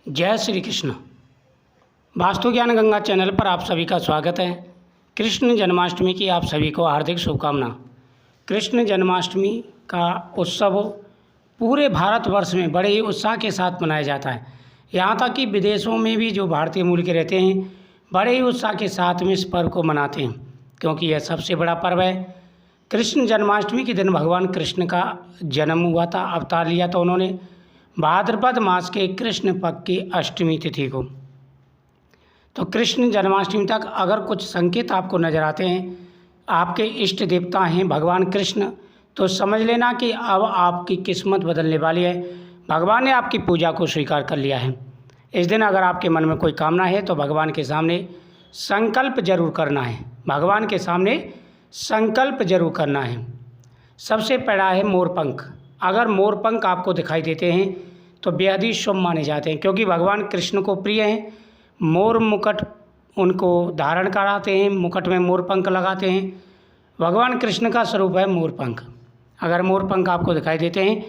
जय श्री कृष्ण। वास्तु ज्ञान गंगा चैनल पर आप सभी का स्वागत है। कृष्ण जन्माष्टमी की आप सभी को हार्दिक शुभकामना। कृष्ण जन्माष्टमी का उत्सव पूरे भारतवर्ष में बड़े ही उत्साह के साथ मनाया जाता है। यहाँ तक कि विदेशों में भी जो भारतीय मूल के रहते हैं बड़े ही उत्साह के साथ में इस पर्व को मनाते हैं, क्योंकि यह सबसे बड़ा पर्व है। कृष्ण जन्माष्टमी के दिन भगवान कृष्ण का जन्म हुआ था, अवतार लिया था उन्होंने भाद्रपद मास के कृष्ण पक्ष की अष्टमी तिथि को। तो कृष्ण जन्माष्टमी तक अगर कुछ संकेत आपको नज़र आते हैं, आपके इष्ट देवता हैं भगवान कृष्ण, तो समझ लेना कि अब आपकी किस्मत बदलने वाली है। भगवान ने आपकी पूजा को स्वीकार कर लिया है। इस दिन अगर आपके मन में कोई कामना है तो भगवान के सामने संकल्प जरूर करना है। भगवान के सामने संकल्प जरूर करना है। सबसे पहला है मोरपंख। अगर मोरपंख आपको दिखाई देते हैं तो बेहद ही शुभ माने जाते हैं, क्योंकि भगवान कृष्ण को प्रिय हैं। मोर मुकुट उनको धारण कराते हैं, मुकुट में मोरपंख लगाते हैं। भगवान कृष्ण का स्वरूप है मोरपंख। अगर मोरपंख आपको दिखाई देते हैं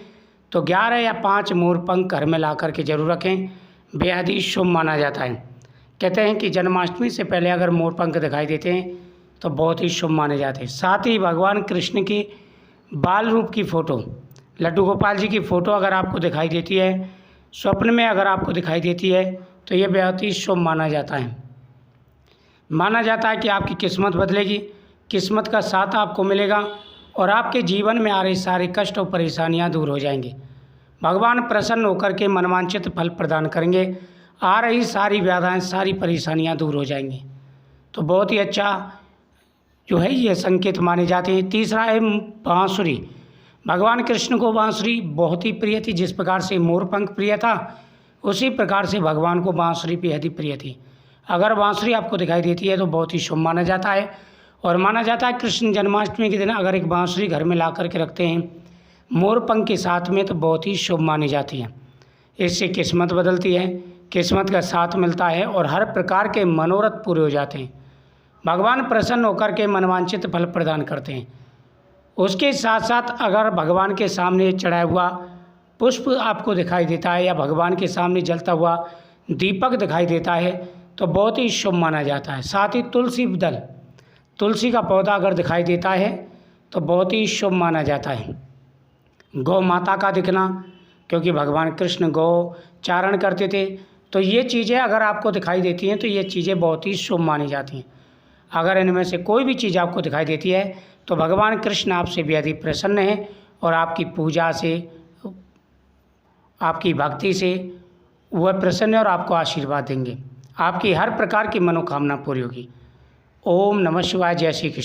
तो 11 या 5 मोरपंख घर में ला करके जरूर रखें, बेहद ही शुभ माना जाता है। कहते हैं कि जन्माष्टमी से पहले अगर मोरपंख दिखाई देते हैं तो बहुत ही शुभ माने जाते हैं। साथ ही भगवान कृष्ण की बाल रूप की फ़ोटो, लड्डू गोपाल जी की फ़ोटो अगर आपको दिखाई देती है, स्वप्न में अगर आपको दिखाई देती है, तो ये बहुत ही शुभ माना जाता है। माना जाता है कि आपकी किस्मत बदलेगी, किस्मत का साथ आपको मिलेगा और आपके जीवन में आ रहे सारे कष्ट और परेशानियां दूर हो जाएंगे। भगवान प्रसन्न होकर के मनवांछित फल प्रदान करेंगे। आ रही सारी व्याधाएं, सारी परेशानियां दूर हो जाएंगी। तो बहुत ही अच्छा जो है ये संकेत माने जाते हैं। तीसरा है बांसुरी। भगवान कृष्ण को बांसुरी बहुत ही प्रिय थी। जिस प्रकार से मोरपंख प्रिय था, उसी प्रकार से भगवान को बांसुरी बेहद ही प्रिय थी। अगर बांसुरी आपको दिखाई देती है तो बहुत ही शुभ माना जाता है। और माना जाता है कृष्ण जन्माष्टमी के दिन अगर एक बांसुरी घर में ला करके रखते हैं मोरपंख के साथ में, तो बहुत ही शुभ मानी जाती है। इससे किस्मत बदलती है, किस्मत का साथ मिलता है और हर प्रकार के मनोरथ पूरे हो जाते हैं। भगवान प्रसन्न होकर के मनवांछित फल प्रदान करते हैं। उसके साथ साथ अगर भगवान के सामने चढ़ाया हुआ पुष्प आपको दिखाई देता है या भगवान के सामने जलता हुआ दीपक दिखाई देता है तो बहुत ही शुभ माना जाता है। साथ ही तुलसी दल, तुलसी का पौधा अगर दिखाई देता है तो बहुत ही शुभ माना जाता है। गौ माता का दिखना, क्योंकि भगवान कृष्ण गौ चारण करते थे, तो ये चीज़ें अगर आपको दिखाई देती हैं तो ये चीज़ें बहुत ही शुभ मानी जाती हैं। अगर इनमें से कोई भी चीज़ आपको दिखाई देती है तो भगवान कृष्ण आपसे बेहद ही प्रसन्न हैं और आपकी पूजा से, आपकी भक्ति से वह प्रसन्न है और आपको आशीर्वाद देंगे। आपकी हर प्रकार की मनोकामना पूरी होगी। ओम नमः शिवाय। जय श्री कृष्ण।